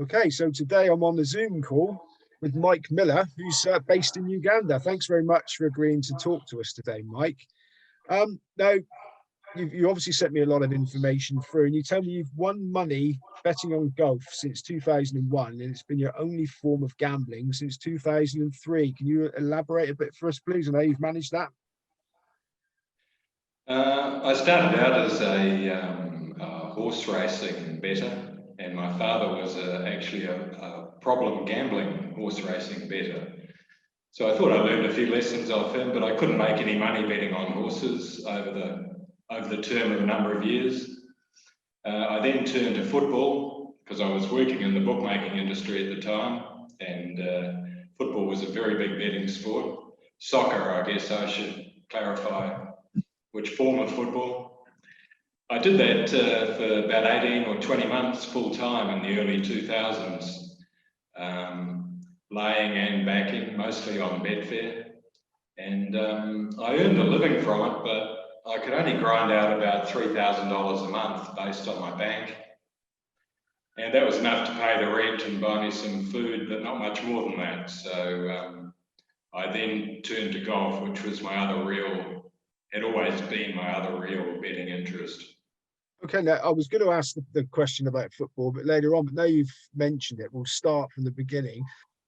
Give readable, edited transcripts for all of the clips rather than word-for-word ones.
Okay, so today I'm on the Zoom call with Mike Miller, who's based in Uganda. Thanks very much for agreeing to talk to us today, Mike. Now, you obviously sent me a lot of information through, and you tell me you've won money betting on golf since 2001, and it's been your only form of gambling since 2003. Can you elaborate a bit for us, please, on how you've managed that? I started out as a horse racing bettor, and my father was actually a problem gambling horse racing bettor. So I thought I learned a few lessons off him, but I couldn't make any money betting on horses over the term of a number of years. I then turned to football because I was working in the bookmaking industry at the time, and football was a very big betting sport. Soccer, I guess I should clarify which form of football. I did that for about 18 or 20 months full time in the early 2000s, laying and backing, mostly on Betfair. And I earned a living from it, but I could only grind out about $3,000 a month based on my bank. And that was enough to pay the rent and buy me some food, but not much more than that. So I then turned to golf, which was my other had always been my other real betting interest. Okay, now I was going to ask the question about football, but later on, but now you've mentioned it, we'll start from the beginning.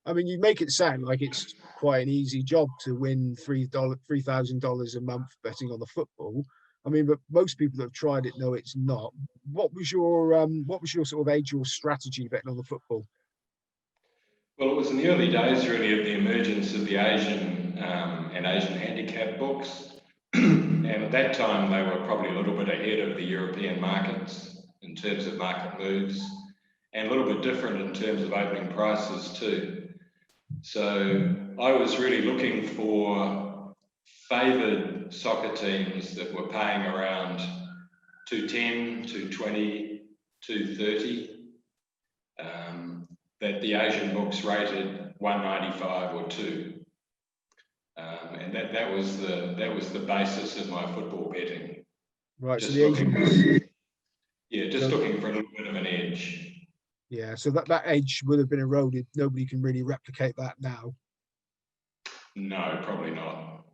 I mean, you make it sound like it's quite an easy job to win $3,000 a month betting on the football. I mean, but most people that have tried it know it's not. What was your sort of age or strategy betting on the football? Well, it was in the early days, really, of the emergence of the Asian and Asian handicap books. And at that time, they were probably a little bit ahead of the European markets in terms of market moves, and a little bit different in terms of opening prices too. So I was really looking for favoured soccer teams that were paying around 210, 220, 230. That the Asian books rated 195 or 2. And that was the basis of my football betting. Right, just so the Asian, looking for a little bit of an edge. Yeah, so that edge would have been eroded. Nobody can really replicate that now. No, probably not.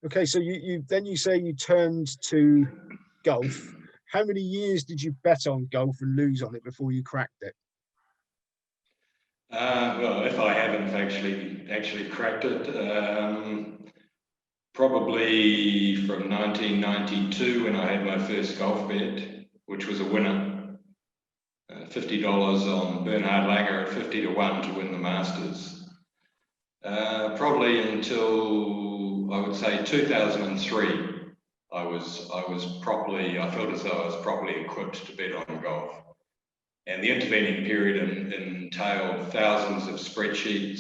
Okay, so you say you turned to golf. How many years did you bet on golf and lose on it before you cracked it? Well, if I haven't actually cracked it, probably from 1992 when I had my first golf bet, which was a winner, $50 on Bernhard Langer at 50 to 1 to win the Masters. Probably until I would say 2003, I felt as though I was properly equipped to bet on golf. And the intervening period entailed thousands of spreadsheet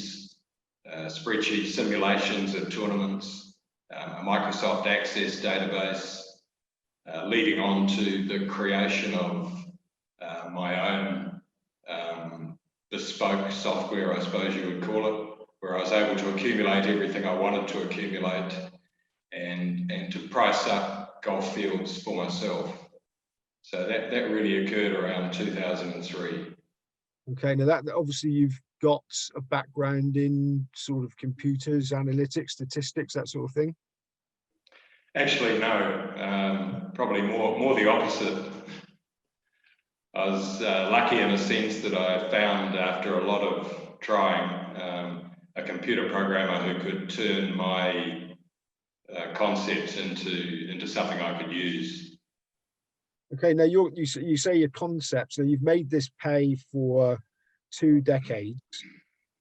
simulations of tournaments, a Microsoft Access database, leading on to the creation of my own bespoke software, I suppose you would call it, where I was able to accumulate everything I wanted to accumulate and to price up golf fields for myself. So that really occurred around 2003. Okay, now that obviously you've got a background in sort of computers, analytics, statistics, that sort of thing. Actually, no, probably more the opposite. I was lucky in a sense that I found, after a lot of trying, a computer programmer who could turn my concepts into something I could use. Okay, now you say your concept, so you've made this pay for 2 decades.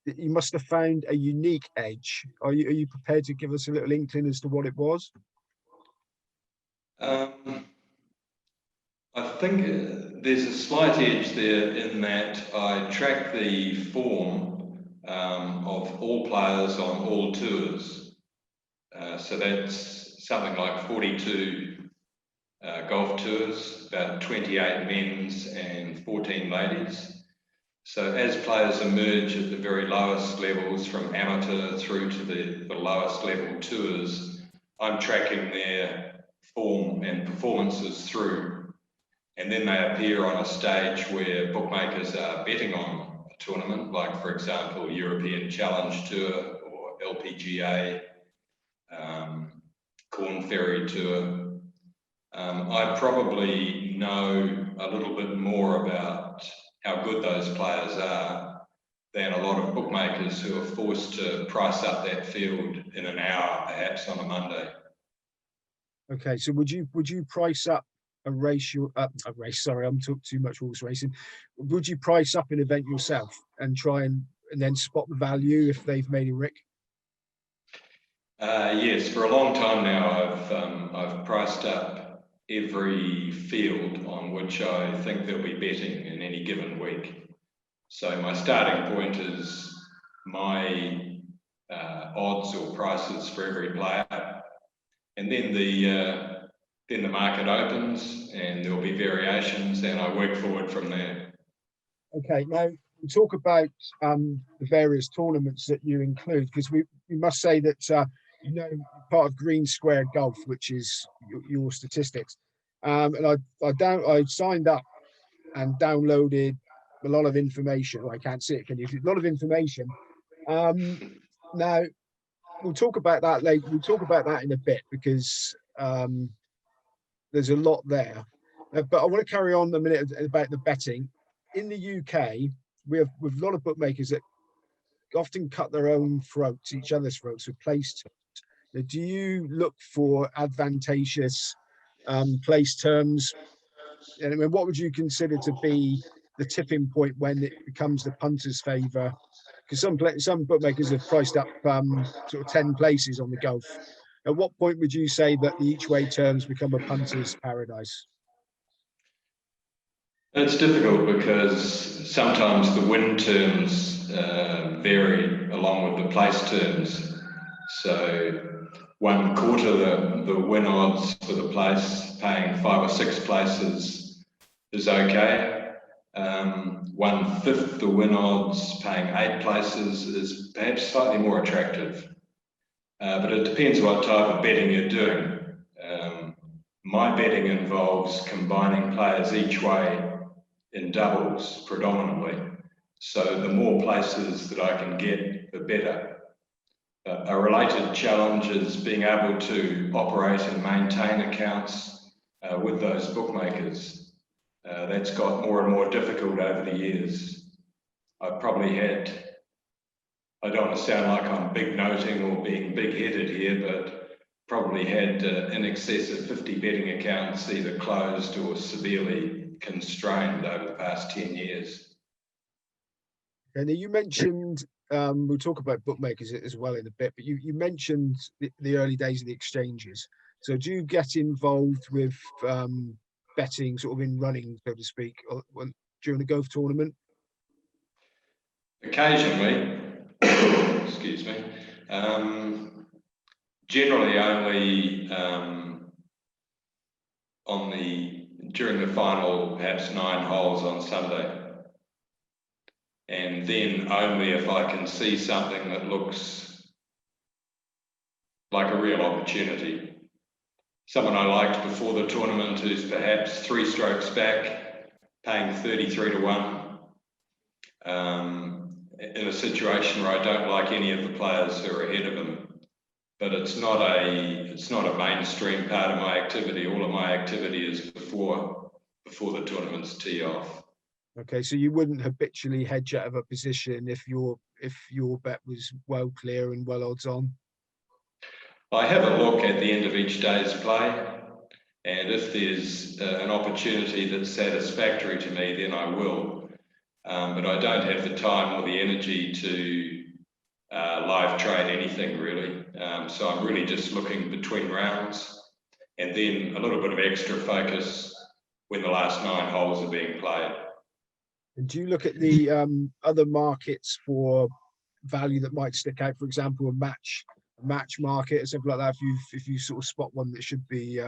You must have found a unique edge. Are you prepared to give us a little inkling as to what it was? I think there's a slight edge there in that I track the form of all players on all tours. So that's something like 42 golf tours, about 28 men's and 14 ladies. So as players emerge at the very lowest levels, from amateur through to the lowest level tours, I'm tracking their form and performances through. And then they appear on a stage where bookmakers are betting on them. tournament, like for example, European Challenge Tour or LPGA, Corn Ferry Tour. I probably know a little bit more about how good those players are than a lot of bookmakers who are forced to price up that field in an hour, perhaps on a Monday. Okay, so would you price up a race? Sorry, I'm talking too much horse racing. Would you price up an event yourself and try and then spot the value if they've made a rick? Yes, for a long time now, I've priced up every field on which I think there'll be betting in any given week. So my starting point is my odds or prices for every player, and then the market opens and there'll be variations, and I work forward from there. Okay, now we talk about the various tournaments that you include, because we must say that part of Green Square Golf, which is your statistics, and I signed up and downloaded a lot of information. Well, I can't see it, can you? A lot of information. Now we'll talk about that later. We'll talk about that in a bit because there's a lot there. But I want to carry on a minute about the betting. In the UK, we have with a lot of bookmakers that often cut their own throats, each other's throats, with place terms. Now, do you look for advantageous place terms? And I mean, what would you consider to be the tipping point when it becomes the punter's favour? Because some bookmakers have priced up sort of 10 places on the golf. At what point would you say that the each way terms become a punter's paradise? It's difficult because sometimes the win terms vary along with the place terms. So 1/4 the win odds for the place, paying 5 or 6 places is okay. 1/5 the win odds, paying 8 places is perhaps slightly more attractive. But it depends what type of betting you're doing. My betting involves combining players each way in doubles predominantly. So the more places that I can get, the better. A related challenge is being able to operate and maintain accounts with those bookmakers. That's got more and more difficult over the years. I've probably had, I don't want to sound like I'm big noting or being big headed here, but probably had in excess of 50 betting accounts either closed or severely constrained over the past 10 years. And you mentioned, we'll talk about bookmakers as well in a bit, but you mentioned the early days of the exchanges. So do you get involved with betting sort of in running, so to speak, during the golf tournament? Occasionally, excuse me, generally only during the final perhaps 9 holes on Sunday, and then only if I can see something that looks like a real opportunity. Someone I liked before the tournament who's perhaps 3 strokes back, paying 33 to 1, in a situation where I don't like any of the players who are ahead of him. But it's not a mainstream part of my activity. All of my activity is before the tournaments tee off. Okay, so you wouldn't habitually hedge out of a position if your bet was well clear and well odds on? I have a look at the end of each day's play, and if there's an opportunity that's satisfactory to me, then I will. But I don't have the time or the energy to live trade anything really. So I'm really just looking between rounds, and then a little bit of extra focus when the last 9 holes are being played. And do you look at the other markets for value that might stick out? For example, a match market or something like that. If you sort of spot one that should be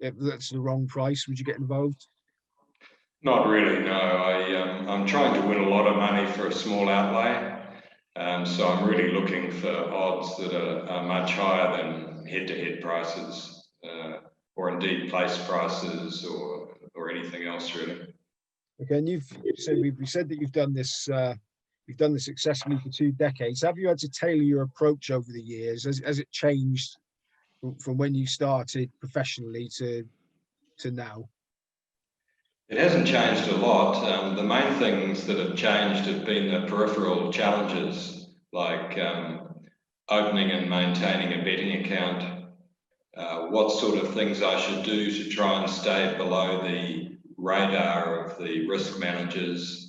that's the wrong price, would you get involved? Not really, no. I'm trying to win a lot of money for a small outlay. So I'm really looking for odds that are much higher than head-to-head prices, or indeed place prices, or anything else really. Okay, and we said that you've done this You've done this successfully for 2 decades. Have you had to tailor your approach over the years? Has it changed from when you started professionally to now? It hasn't changed a lot. The main things that have changed have been the peripheral challenges, like opening and maintaining a betting account, what sort of things I should do to try and stay below the radar of the risk managers,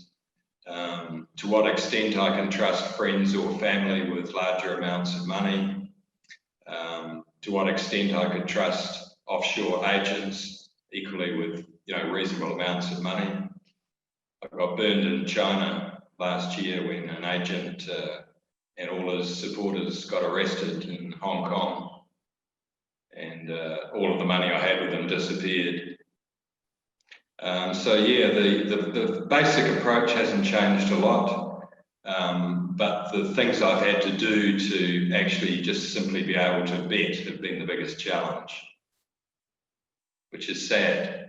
to what extent I can trust friends or family with larger amounts of money, to what extent I could trust offshore agents equally with reasonable amounts of money. I got burned in China last year when an agent and all his supporters got arrested in Hong Kong, and all of the money I had with them disappeared. So yeah, the basic approach hasn't changed a lot, but the things I've had to do to actually just simply be able to bet have been the biggest challenge, which is sad.